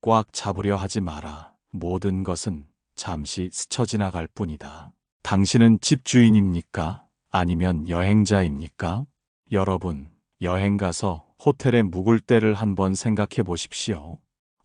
꽉 잡으려 하지 마라. 모든 것은 잠시 스쳐 지나갈 뿐이다. 당신은 집주인입니까? 아니면 여행자입니까? 여러분, 여행 가서 호텔에 묵을 때를 한번 생각해 보십시오.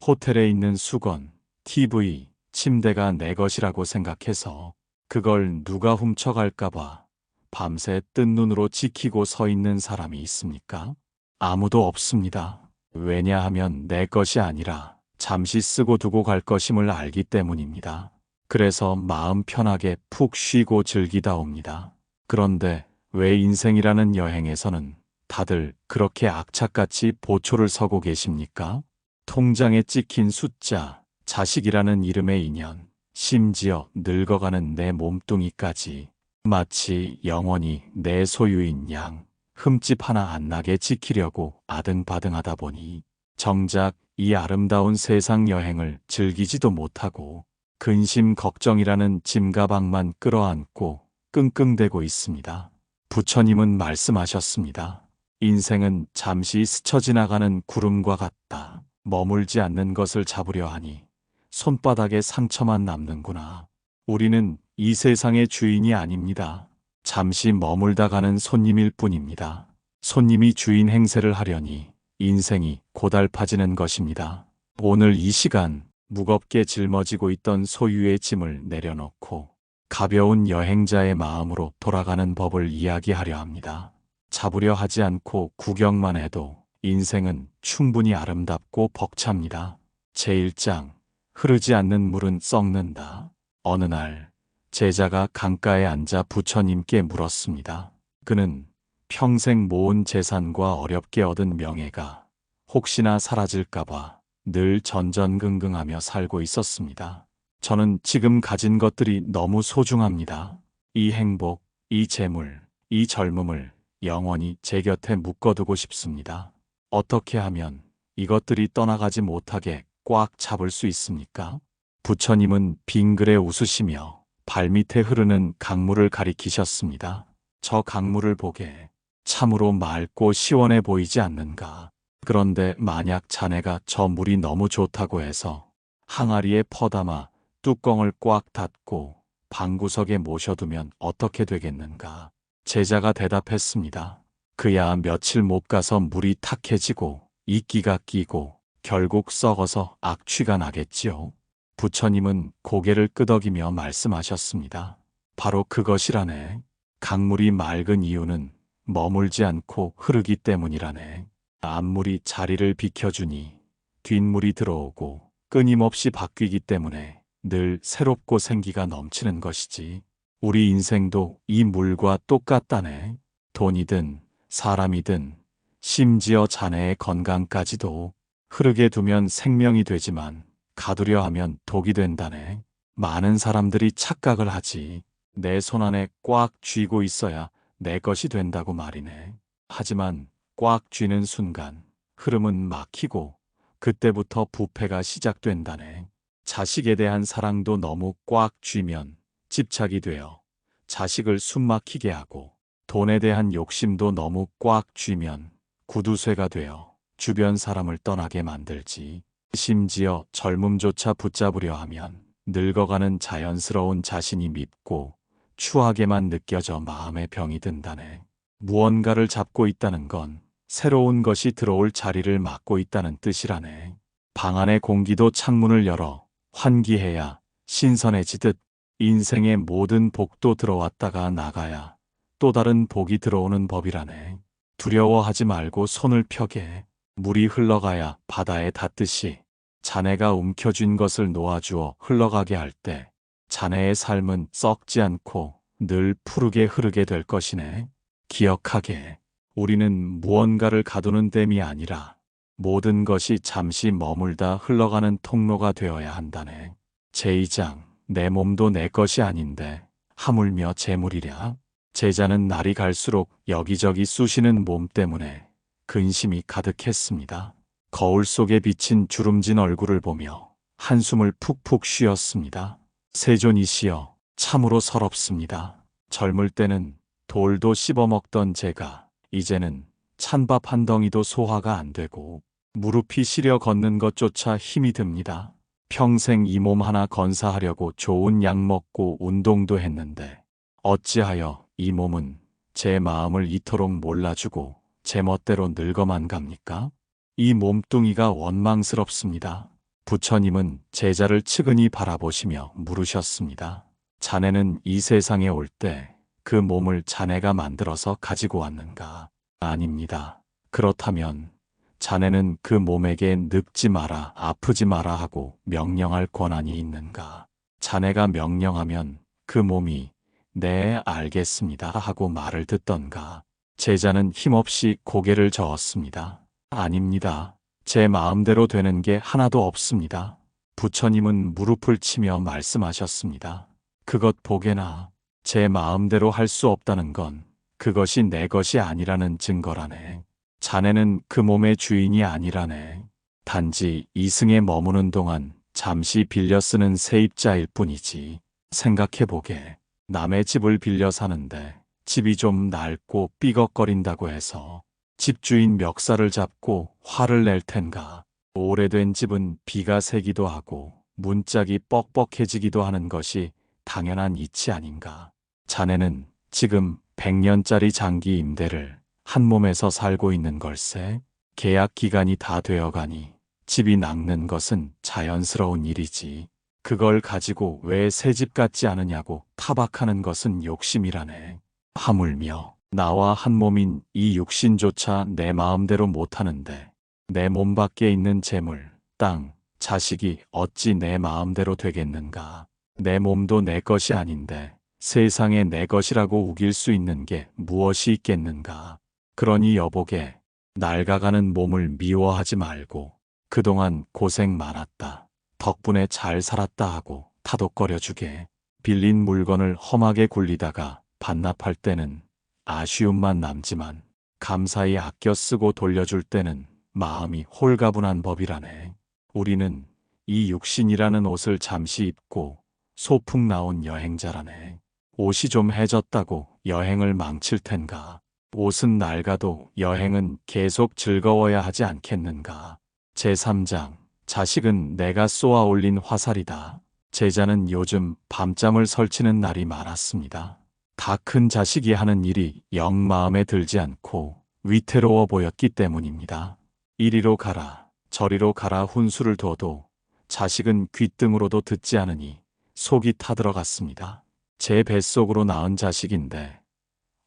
호텔에 있는 수건, TV, 침대가 내 것이라고 생각해서 그걸 누가 훔쳐갈까봐 밤새 뜬 눈으로 지키고 서 있는 사람이 있습니까? 아무도 없습니다. 왜냐하면 내 것이 아니라 잠시 쓰고 두고 갈 것임을 알기 때문입니다. 그래서 마음 편하게 푹 쉬고 즐기다옵니다. 그런데 왜 인생이라는 여행에서는 다들 그렇게 악착같이 보초를 서고 계십니까? 통장에 찍힌 숫자, 자식이라는 이름의 인연, 심지어 늙어가는 내 몸뚱이까지 마치 영원히 내 소유인 양, 흠집 하나 안 나게 지키려고 아등바등하다 보니 정작 이 아름다운 세상 여행을 즐기지도 못하고 근심 걱정이라는 짐가방만 끌어안고 끙끙대고 있습니다. 부처님은 말씀하셨습니다. 인생은 잠시 스쳐 지나가는 구름과 같다. 머물지 않는 것을 잡으려 하니 손바닥에 상처만 남는구나. 우리는 이 세상의 주인이 아닙니다. 잠시 머물다 가는 손님일 뿐입니다. 손님이 주인 행세를 하려니 인생이 고달파지는 것입니다. 오늘 이 시간 무겁게 짊어지고 있던 소유의 짐을 내려놓고 가벼운 여행자의 마음으로 돌아가는 법을 이야기하려 합니다. 잡으려 하지 않고 구경만 해도 인생은 충분히 아름답고 벅찹니다. 제1장, 흐르지 않는 물은 썩는다. 어느 날 제자가 강가에 앉아 부처님께 물었습니다. 그는 평생 모은 재산과 어렵게 얻은 명예가 혹시나 사라질까봐 늘 전전긍긍하며 살고 있었습니다. 저는 지금 가진 것들이 너무 소중합니다. 이 행복, 이 재물, 이 젊음을 영원히 제 곁에 묶어두고 싶습니다. 어떻게 하면 이것들이 떠나가지 못하게 꽉 잡을 수 있습니까? 부처님은 빙그레 웃으시며 발밑에 흐르는 강물을 가리키셨습니다. 저 강물을 보게 참으로 맑고 시원해 보이지 않는가? 그런데 만약 자네가 저 물이 너무 좋다고 해서 항아리에 퍼담아 뚜껑을 꽉 닫고 방구석에 모셔두면 어떻게 되겠는가? 제자가 대답했습니다. 그야 며칠 못 가서 물이 탁해지고 이끼가 끼고 결국 썩어서 악취가 나겠지요. 부처님은 고개를 끄덕이며 말씀하셨습니다. 바로 그것이라네. 강물이 맑은 이유는 머물지 않고 흐르기 때문이라네. 앞물이 자리를 비켜주니 뒷물이 들어오고 끊임없이 바뀌기 때문에 늘 새롭고 생기가 넘치는 것이지. 우리 인생도 이 물과 똑같다네. 돈이든 사람이든 심지어 자네의 건강까지도 흐르게 두면 생명이 되지만 가두려 하면 독이 된다네. 많은 사람들이 착각을 하지. 내 손 안에 꽉 쥐고 있어야 내 것이 된다고 말이네. 하지만 꽉 쥐는 순간 흐름은 막히고 그때부터 부패가 시작된다네. 자식에 대한 사랑도 너무 꽉 쥐면 집착이 되어 자식을 숨막히게 하고 돈에 대한 욕심도 너무 꽉 쥐면 구두쇠가 되어 주변 사람을 떠나게 만들지. 심지어 젊음조차 붙잡으려 하면 늙어가는 자연스러운 자신이 밉고 추하게만 느껴져 마음에 병이 든다네. 무언가를 잡고 있다는 건 새로운 것이 들어올 자리를 막고 있다는 뜻이라네. 방 안의 공기도 창문을 열어 환기해야 신선해지듯 인생의 모든 복도 들어왔다가 나가야 또 다른 복이 들어오는 법이라네. 두려워하지 말고 손을 펴게. 물이 흘러가야 바다에 닿듯이 자네가 움켜쥔 것을 놓아주어 흘러가게 할 때 자네의 삶은 썩지 않고 늘 푸르게 흐르게 될 것이네. 기억하게. 우리는 무언가를 가두는 댐이 아니라 모든 것이 잠시 머물다 흘러가는 통로가 되어야 한다네. 제2장, 내 몸도 내 것이 아닌데 하물며 재물이랴. 제자는 날이 갈수록 여기저기 쑤시는 몸 때문에 근심이 가득했습니다. 거울 속에 비친 주름진 얼굴을 보며 한숨을 푹푹 쉬었습니다. 세존이시여, 참으로 서럽습니다. 젊을 때는 돌도 씹어먹던 제가 이제는 찬밥 한 덩이도 소화가 안 되고 무릎이 시려 걷는 것조차 힘이 듭니다. 평생 이 몸 하나 건사하려고 좋은 약 먹고 운동도 했는데 어찌하여 이 몸은 제 마음을 이토록 몰라주고 제 멋대로 늙어만 갑니까? 이 몸뚱이가 원망스럽습니다. 부처님은 제자를 측은히 바라보시며 물으셨습니다. 자네는 이 세상에 올 때 그 몸을 자네가 만들어서 가지고 왔는가? 아닙니다. 그렇다면 자네는 그 몸에게 늙지 마라, 아프지 마라 하고 명령할 권한이 있는가? 자네가 명령하면 그 몸이 네, 알겠습니다 하고 말을 듣던가? 제자는 힘없이 고개를 저었습니다. 아닙니다. 제 마음대로 되는 게 하나도 없습니다. 부처님은 무릎을 치며 말씀하셨습니다. 그것 보게나 제 마음대로 할 수 없다는 건 그것이 내 것이 아니라는 증거라네. 자네는 그 몸의 주인이 아니라네. 단지 이승에 머무는 동안 잠시 빌려 쓰는 세입자일 뿐이지. 생각해보게. 남의 집을 빌려 사는데 집이 좀 낡고 삐걱거린다고 해서 집주인 멱살을 잡고 화를 낼 텐가. 오래된 집은 비가 새기도 하고 문짝이 뻑뻑해지기도 하는 것이 당연한 이치 아닌가. 자네는 지금 100년짜리 장기 임대를 한 몸에서 살고 있는 걸세. 계약 기간이 다 되어가니 집이 낡는 것은 자연스러운 일이지. 그걸 가지고 왜 새 집 같지 않으냐고 타박하는 것은 욕심이라네. 하물며 나와 한 몸인 이 육신조차 내 마음대로 못하는데 내 몸 밖에 있는 재물, 땅, 자식이 어찌 내 마음대로 되겠는가. 내 몸도 내 것이 아닌데 세상에 내 것이라고 우길 수 있는 게 무엇이 있겠는가. 그러니 여보게, 낡아가는 몸을 미워하지 말고 그동안 고생 많았다, 덕분에 잘 살았다 하고 타독거려 주게. 빌린 물건을 험하게 굴리다가 반납할 때는 아쉬움만 남지만 감사히 아껴 쓰고 돌려줄 때는 마음이 홀가분한 법이라네. 우리는 이 육신이라는 옷을 잠시 입고 소풍 나온 여행자라네. 옷이 좀 해졌다고 여행을 망칠 텐가. 옷은 낡아도 여행은 계속 즐거워야 하지 않겠는가. 제3장 자식은 내가 쏘아 올린 화살이다. 제자는 요즘 밤잠을 설치는 날이 많았습니다. 다 큰 자식이 하는 일이 영 마음에 들지 않고 위태로워 보였기 때문입니다. 이리로 가라, 저리로 가라 훈수를 둬도 자식은 귓등으로도 듣지 않으니 속이 타들어갔습니다. 제 뱃속으로 낳은 자식인데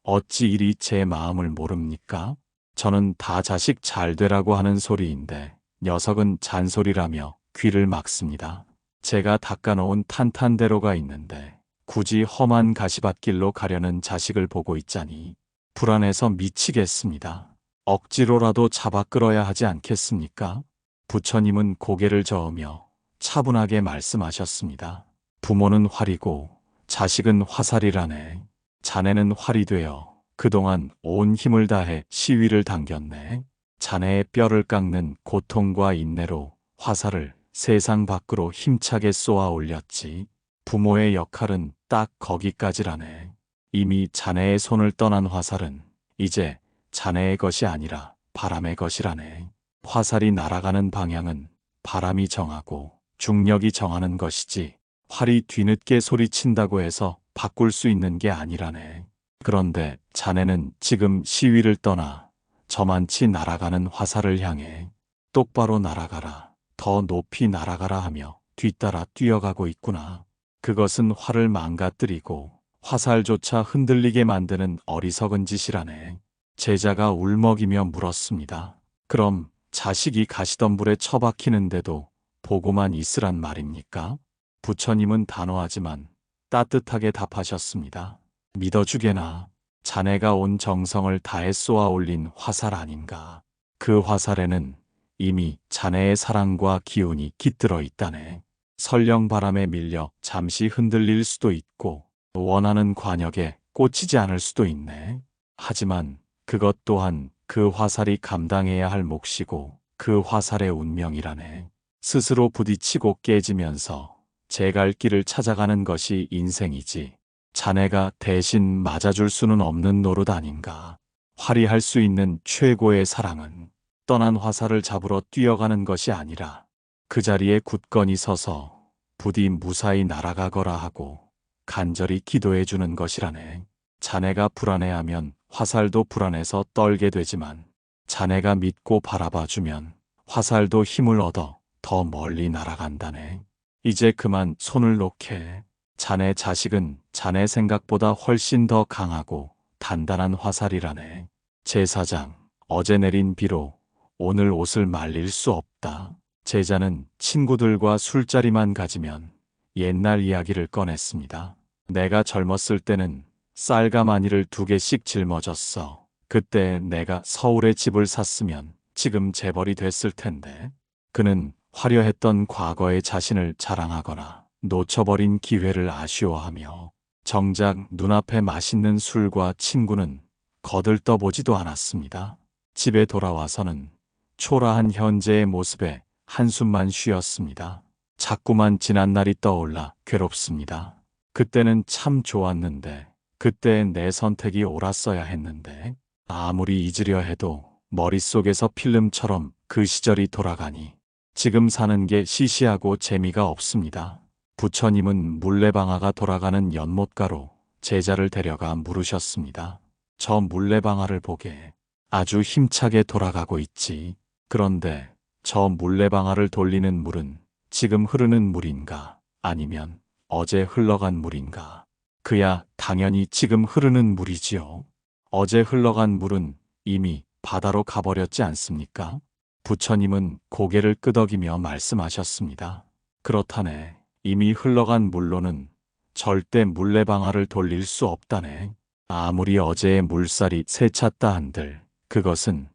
어찌 이리 제 마음을 모릅니까? 저는 다 자식 잘 되라고 하는 소리인데 녀석은 잔소리라며 귀를 막습니다. 제가 닦아놓은 탄탄대로가 있는데 굳이 험한 가시밭길로 가려는 자식을 보고 있자니 불안해서 미치겠습니다. 억지로라도 잡아 끌어야 하지 않겠습니까? 부처님은 고개를 저으며 차분하게 말씀하셨습니다. 부모는 활이고 자식은 화살이라네. 자네는 활이 되어 그동안 온 힘을 다해 시위를 당겼네. 자네의 뼈를 깎는 고통과 인내로 화살을 세상 밖으로 힘차게 쏘아 올렸지. 부모의 역할은 딱 거기까지라네. 이미 자네의 손을 떠난 화살은 이제 자네의 것이 아니라 바람의 것이라네. 화살이 날아가는 방향은 바람이 정하고 중력이 정하는 것이지 활이 뒤늦게 소리친다고 해서 바꿀 수 있는 게 아니라네. 그런데 자네는 지금 시위를 떠나 저만치 날아가는 화살을 향해 똑바로 날아가라, 더 높이 날아가라 하며 뒤따라 뛰어가고 있구나. 그것은 활을 망가뜨리고 화살조차 흔들리게 만드는 어리석은 짓이라네. 제자가 울먹이며 물었습니다. 그럼 자식이 가시덤불에 처박히는데도 보고만 있으란 말입니까? 부처님은 단호하지만 따뜻하게 답하셨습니다. 믿어주게나. 자네가 온 정성을 다해 쏘아 올린 화살 아닌가. 그 화살에는 이미 자네의 사랑과 기운이 깃들어 있다네. 설령 바람에 밀려 잠시 흔들릴 수도 있고 원하는 관역에 꽂히지 않을 수도 있네. 하지만 그것 또한 그 화살이 감당해야 할 몫이고 그 화살의 운명이라네. 스스로 부딪히고 깨지면서 제 갈 길을 찾아가는 것이 인생이지 자네가 대신 맞아줄 수는 없는 노릇 아닌가. 활이 할 수 있는 최고의 사랑은 떠난 화살을 잡으러 뛰어가는 것이 아니라 그 자리에 굳건히 서서 부디 무사히 날아가거라 하고 간절히 기도해 주는 것이라네. 자네가 불안해하면 화살도 불안해서 떨게 되지만 자네가 믿고 바라봐 주면 화살도 힘을 얻어 더 멀리 날아간다네. 이제 그만 손을 놓게. 자네 자식은 자네 생각보다 훨씬 더 강하고 단단한 화살이라네. 제사장, 어제 내린 비로 오늘 옷을 말릴 수 없다. 제자는 친구들과 술자리만 가지면 옛날 이야기를 꺼냈습니다. 내가 젊었을 때는 쌀가마니를 2개씩 짊어졌어. 그때 내가 서울에 집을 샀으면 지금 재벌이 됐을 텐데. 그는 화려했던 과거의 자신을 자랑하거나 놓쳐버린 기회를 아쉬워하며 정작 눈앞에 맛있는 술과 친구는 거들떠보지도 않았습니다. 집에 돌아와서는 초라한 현재의 모습에 한숨만 쉬었습니다. 자꾸만 지난 날이 떠올라 괴롭습니다. 그때는 참 좋았는데, 그때 내 선택이 옳았어야 했는데, 아무리 잊으려 해도 머릿속에서 필름처럼 그 시절이 돌아가니 지금 사는 게 시시하고 재미가 없습니다. 부처님은 물레방아가 돌아가는 연못가로 제자를 데려가 물으셨습니다. 저 물레방아를 보게. 아주 힘차게 돌아가고 있지. 그런데 저 물레방아를 돌리는 물은 지금 흐르는 물인가? 아니면 어제 흘러간 물인가? 그야 당연히 지금 흐르는 물이지요. 어제 흘러간 물은 이미 바다로 가버렸지 않습니까? 부처님은 고개를 끄덕이며 말씀하셨습니다. 그렇다네. 이미 흘러간 물로는 절대 물레방아를 돌릴 수 없다네. 아무리 어제의 물살이 세찼다 한들 그것은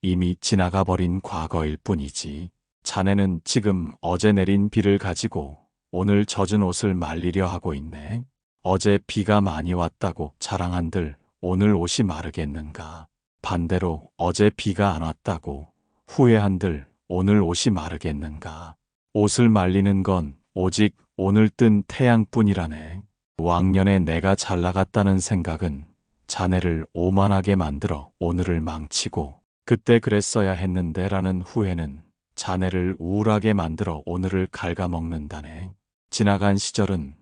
이미 지나가 버린 과거일 뿐이지. 자네는 지금 어제 내린 비를 가지고 오늘 젖은 옷을 말리려 하고 있네. 어제 비가 많이 왔다고 자랑한들 오늘 옷이 마르겠는가? 반대로 어제 비가 안 왔다고 후회한들 오늘 옷이 마르겠는가? 옷을 말리는 건 오직 오늘 뜬 태양뿐이라네. 왕년에 내가 잘 나갔다는 생각은 자네를 오만하게 만들어 오늘을 망치고 그때 그랬어야 했는데 라는 후회는 자네를 우울하게 만들어 오늘을 갉아먹는다네. 지나간 시절은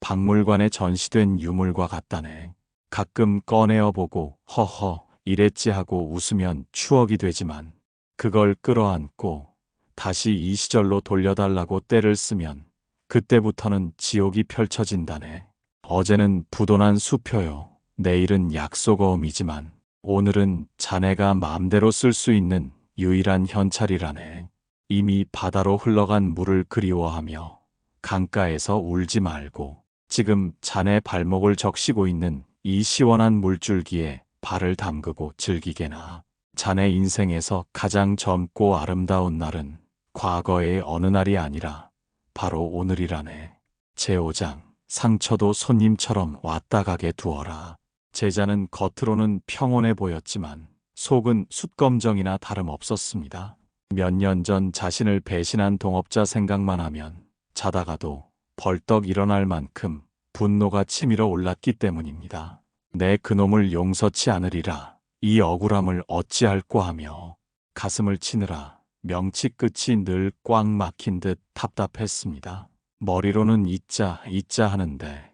박물관에 전시된 유물과 같다네. 가끔 꺼내어 보고 허허 이랬지 하고 웃으면 추억이 되지만 그걸 끌어안고 다시 이 시절로 돌려달라고 때를 쓰면 그때부터는 지옥이 펼쳐진다네. 어제는 부도난 수표요. 내일은 약소거음이지만 오늘은 자네가 마음대로 쓸 수 있는 유일한 현찰이라네. 이미 바다로 흘러간 물을 그리워하며 강가에서 울지 말고 지금 자네 발목을 적시고 있는 이 시원한 물줄기에 발을 담그고 즐기게나. 자네 인생에서 가장 젊고 아름다운 날은 과거의 어느 날이 아니라 바로 오늘이라네. 제5장 상처도 손님처럼 왔다 가게 두어라. 제자는 겉으로는 평온해 보였지만 속은 숯검정이나 다름없었습니다. 몇 년 전 자신을 배신한 동업자 생각만 하면 자다가도 벌떡 일어날 만큼 분노가 치밀어 올랐기 때문입니다. 내 그놈을 용서치 않으리라. 이 억울함을 어찌할꼬 하며 가슴을 치느라 명치 끝이 늘 꽉 막힌 듯 답답했습니다. 머리로는 잊자 하는데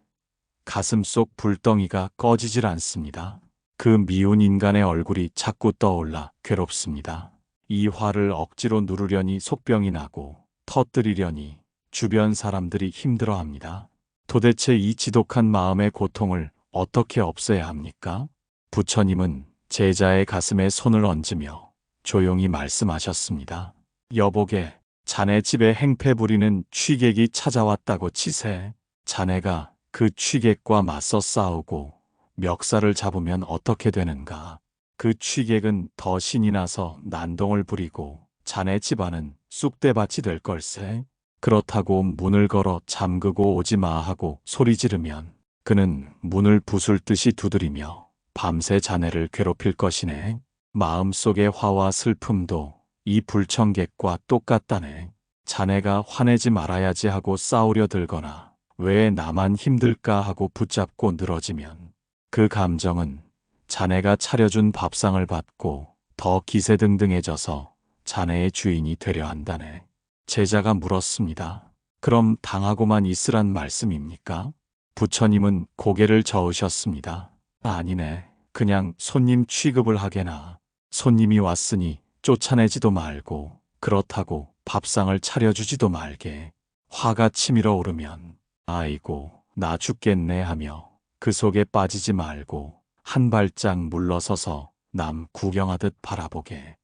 가슴 속 불덩이가 꺼지질 않습니다. 그 미운 인간의 얼굴이 자꾸 떠올라 괴롭습니다. 이 화를 억지로 누르려니 속병이 나고 터뜨리려니 주변 사람들이 힘들어합니다. 도대체 이 지독한 마음의 고통을 어떻게 없애야 합니까? 부처님은 제자의 가슴에 손을 얹으며 조용히 말씀하셨습니다. 여보게, 자네 집에 행패 부리는 취객이 찾아왔다고 치세. 자네가 그 취객과 맞서 싸우고 멱살을 잡으면 어떻게 되는가? 그 취객은 더 신이 나서 난동을 부리고 자네 집안은 쑥대밭이 될 걸세. 그렇다고 문을 걸어 잠그고 오지 마 하고 소리 지르면 그는 문을 부술 듯이 두드리며 밤새 자네를 괴롭힐 것이네. 마음속의 화와 슬픔도 이 불청객과 똑같다네. 자네가 화내지 말아야지 하고 싸우려 들거나 왜 나만 힘들까 하고 붙잡고 늘어지면 그 감정은 자네가 차려준 밥상을 받고 더 기세등등해져서 자네의 주인이 되려 한다네. 제자가 물었습니다. 그럼 당하고만 있으란 말씀입니까? 부처님은 고개를 저으셨습니다. 아니네. 그냥 손님 취급을 하게나. 손님이 왔으니 쫓아내지도 말고, 그렇다고 밥상을 차려주지도 말게. 화가 치밀어 오르면 아이고 나 죽겠네 하며 그 속에 빠지지 말고 한 발짝 물러서서 남 구경하듯 바라보게.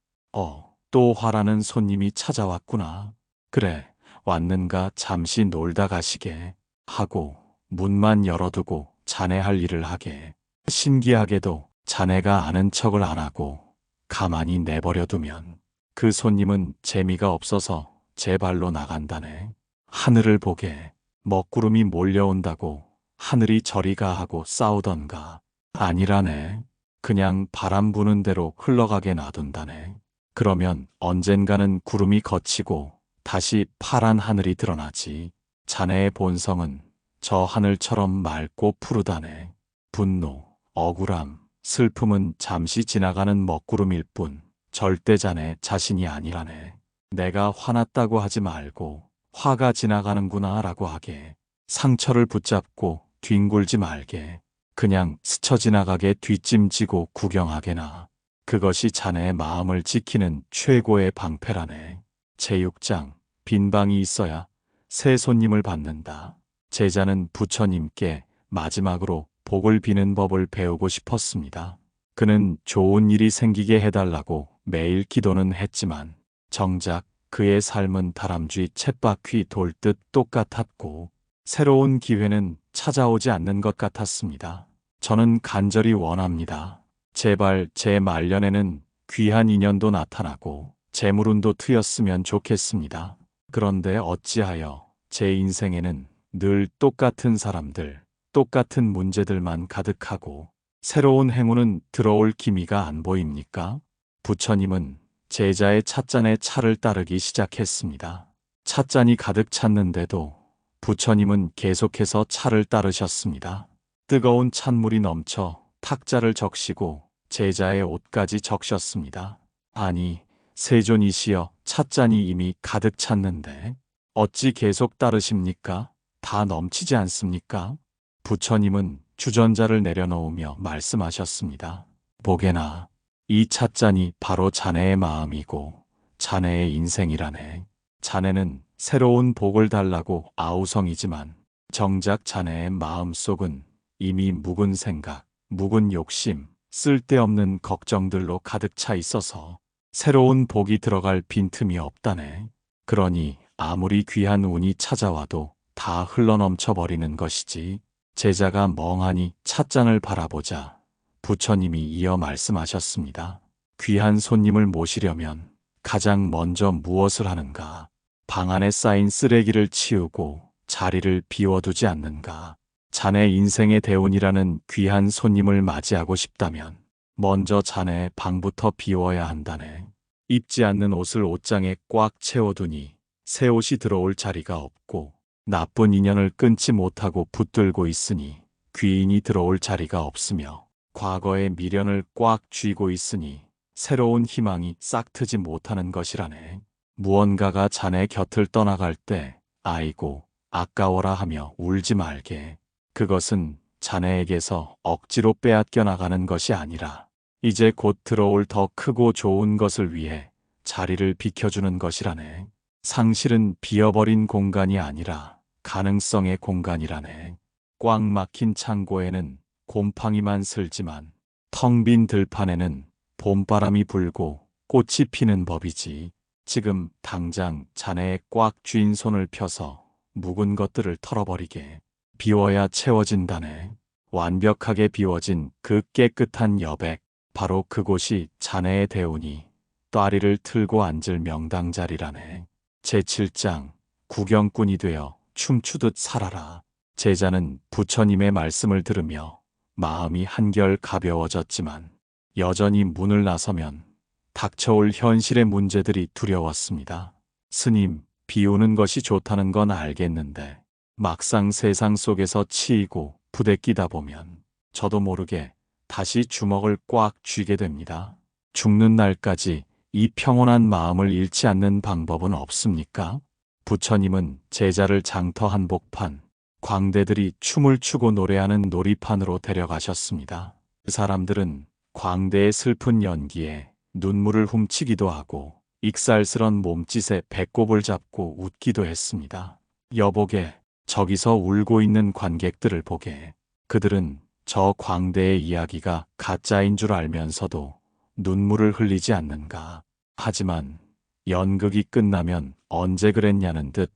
또 화라는 손님이 찾아왔구나. 그래, 왔는가 잠시 놀다 가시게 하고 문만 열어두고 자네 할 일을 하게. 신기하게도 자네가 아는 척을 안 하고 가만히 내버려두면 그 손님은 재미가 없어서 제 발로 나간다네. 하늘을 보게. 먹구름이 몰려온다고 하늘이 저리 가 하고 싸우던가. 아니라네. 그냥 바람 부는 대로 흘러가게 놔둔다네. 그러면 언젠가는 구름이 걷히고 다시 파란 하늘이 드러나지. 자네의 본성은 저 하늘처럼 맑고 푸르다네. 분노, 억울함, 슬픔은 잠시 지나가는 먹구름일 뿐 절대 자네 자신이 아니라네. 내가 화났다고 하지 말고 화가 지나가는구나 라고 하게. 상처를 붙잡고 뒹굴지 말게. 그냥 스쳐 지나가게 뒷짐지고 구경하게나. 그것이 자네의 마음을 지키는 최고의 방패라네. 제6장, 빈 방이 있어야 새 손님을 받는다. 제자는 부처님께 마지막으로 복을 비는 법을 배우고 싶었습니다. 그는 좋은 일이 생기게 해달라고 매일 기도는 했지만 정작 그의 삶은 다람쥐 쳇바퀴 돌듯 똑같았고 새로운 기회는 찾아오지 않는 것 같았습니다. 저는 간절히 원합니다. 제발 제 말년에는 귀한 인연도 나타나고 재물운도 트였으면 좋겠습니다. 그런데 어찌하여 제 인생에는 늘 똑같은 사람들, 똑같은 문제들만 가득하고 새로운 행운은 들어올 기미가 안 보입니까? 부처님은 제자의 찻잔에 차를 따르기 시작했습니다. 찻잔이 가득 찼는데도 부처님은 계속해서 차를 따르셨습니다. 뜨거운 찬물이 넘쳐 탁자를 적시고 제자의 옷까지 적셨습니다. 아니, 세존이시여, 찻잔이 이미 가득 찼는데 어찌 계속 따르십니까? 다 넘치지 않습니까? 부처님은 주전자를 내려놓으며 말씀하셨습니다. 보게나, 이 찻잔이 바로 자네의 마음이고 자네의 인생이라네. 자네는 새로운 복을 달라고 아우성이지만 정작 자네의 마음속은 이미 묵은 생각, 묵은 욕심, 쓸데없는 걱정들로 가득 차 있어서 새로운 복이 들어갈 빈틈이 없다네. 그러니 아무리 귀한 운이 찾아와도 다 흘러넘쳐 버리는 것이지. 제자가 멍하니 찻잔을 바라보자 부처님이 이어 말씀하셨습니다. 귀한 손님을 모시려면 가장 먼저 무엇을 하는가? 방 안에 쌓인 쓰레기를 치우고 자리를 비워두지 않는가? 자네 인생의 대운이라는 귀한 손님을 맞이하고 싶다면 먼저 자네의 방부터 비워야 한다네. 입지 않는 옷을 옷장에 꽉 채워두니 새 옷이 들어올 자리가 없고 나쁜 인연을 끊지 못하고 붙들고 있으니 귀인이 들어올 자리가 없으며 과거의 미련을 꽉 쥐고 있으니 새로운 희망이 싹트지 못하는 것이라네. 무언가가 자네 곁을 떠나갈 때 아이고 아까워라 하며 울지 말게. 그것은 자네에게서 억지로 빼앗겨 나가는 것이 아니라 이제 곧 들어올 더 크고 좋은 것을 위해 자리를 비켜주는 것이라네. 상실은 비어버린 공간이 아니라 가능성의 공간이라네. 꽉 막힌 창고에는 곰팡이만 슬지만 텅 빈 들판에는 봄바람이 불고 꽃이 피는 법이지. 지금 당장 자네의 꽉 쥔 손을 펴서 묵은 것들을 털어버리게. 비워야 채워진다네. 완벽하게 비워진 그 깨끗한 여백, 바로 그곳이 자네의 대운이 따리를 틀고 앉을 명당 자리라네. 제7장, 구경꾼이 되어 춤추듯 살아라. 제자는 부처님의 말씀을 들으며 마음이 한결 가벼워졌지만 여전히 문을 나서면 닥쳐올 현실의 문제들이 두려웠습니다. 스님, 비우는 것이 좋다는 건 알겠는데 막상 세상 속에서 치이고 부대끼다 보면 저도 모르게 다시 주먹을 꽉 쥐게 됩니다. 죽는 날까지 이 평온한 마음을 잃지 않는 방법은 없습니까? 부처님은 제자를 장터 한복판, 광대들이 춤을 추고 노래하는 놀이판으로 데려가셨습니다. 그 사람들은 광대의 슬픈 연기에 눈물을 훔치기도 하고 익살스런 몸짓에 배꼽을 잡고 웃기도 했습니다. 여보게, 저기서 울고 있는 관객들을 보게. 그들은 저 광대의 이야기가 가짜인 줄 알면서도 눈물을 흘리지 않는가. 하지만 연극이 끝나면 언제 그랬냐는 듯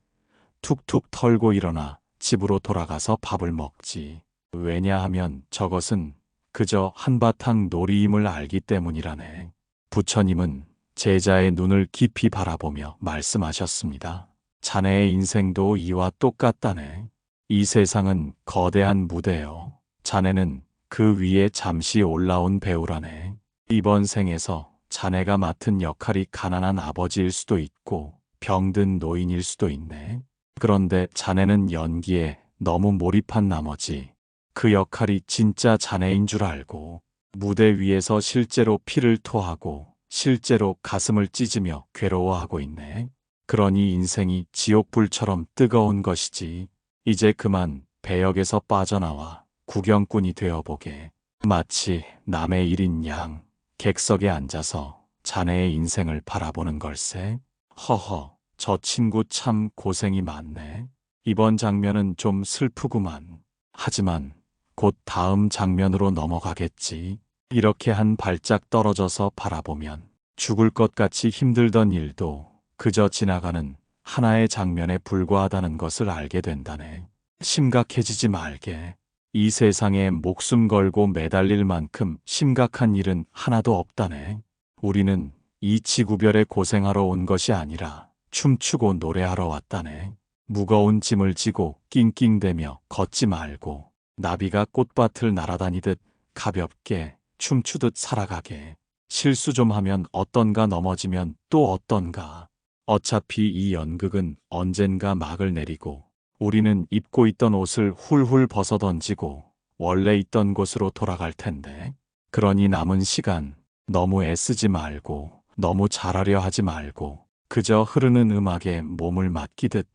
툭툭 털고 일어나 집으로 돌아가서 밥을 먹지. 왜냐하면 저것은 그저 한바탕 놀이임을 알기 때문이라네. 부처님은 제자의 눈을 깊이 바라보며 말씀하셨습니다. 자네의 인생도 이와 똑같다네. 이 세상은 거대한 무대요. 자네는 그 위에 잠시 올라온 배우라네. 이번 생에서 자네가 맡은 역할이 가난한 아버지일 수도 있고 병든 노인일 수도 있네. 그런데 자네는 연기에 너무 몰입한 나머지 그 역할이 진짜 자네인 줄 알고 무대 위에서 실제로 피를 토하고 실제로 가슴을 찢으며 괴로워하고 있네. 그러니 인생이 지옥불처럼 뜨거운 것이지. 이제 그만 배역에서 빠져나와 구경꾼이 되어보게. 마치 남의 일인 양 객석에 앉아서 자네의 인생을 바라보는 걸세. 허허, 저 친구 참 고생이 많네. 이번 장면은 좀 슬프구만. 하지만 곧 다음 장면으로 넘어가겠지. 이렇게 한 발짝 떨어져서 바라보면 죽을 것 같이 힘들던 일도 그저 지나가는 하나의 장면에 불과하다는 것을 알게 된다네. 심각해지지 말게. 이 세상에 목숨 걸고 매달릴 만큼 심각한 일은 하나도 없다네. 우리는 이 지구별에 고생하러 온 것이 아니라 춤추고 노래하러 왔다네. 무거운 짐을 지고 낑낑대며 걷지 말고 나비가 꽃밭을 날아다니듯 가볍게 춤추듯 살아가게. 실수 좀 하면 어떤가, 넘어지면 또 어떤가. 어차피 이 연극은 언젠가 막을 내리고 우리는 입고 있던 옷을 훌훌 벗어던지고 원래 있던 곳으로 돌아갈 텐데. 그러니 남은 시간 너무 애쓰지 말고 너무 잘하려 하지 말고 그저 흐르는 음악에 몸을 맡기듯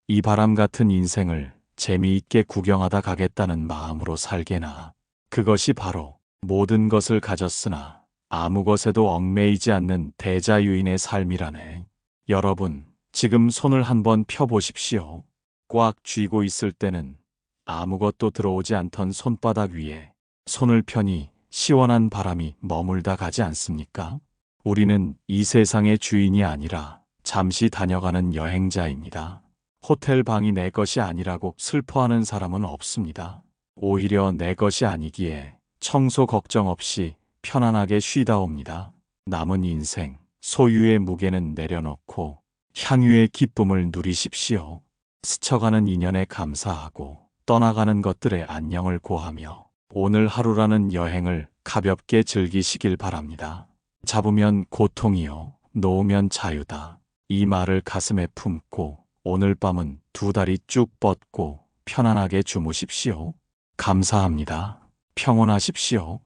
이 바람 같은 인생을 재미있게 구경하다 가겠다는 마음으로 살게나. 그것이 바로 모든 것을 가졌으나 아무 것에도 얽매이지 않는 대자유인의 삶이라네. 여러분, 지금 손을 한번 펴보십시오. 꽉 쥐고 있을 때는 아무것도 들어오지 않던 손바닥 위에 손을 펴니 시원한 바람이 머물다 가지 않습니까? 우리는 이 세상의 주인이 아니라 잠시 다녀가는 여행자입니다. 호텔 방이 내 것이 아니라고 슬퍼하는 사람은 없습니다. 오히려 내 것이 아니기에 청소 걱정 없이 편안하게 쉬다 옵니다. 남은 인생, 소유의 무게는 내려놓고 향유의 기쁨을 누리십시오. 스쳐가는 인연에 감사하고 떠나가는 것들의 안녕을 고하며 오늘 하루라는 여행을 가볍게 즐기시길 바랍니다. 잡으면 고통이요, 놓으면 자유다. 이 말을 가슴에 품고 오늘 밤은 두 다리 쭉 뻗고 편안하게 주무십시오. 감사합니다. 평온하십시오.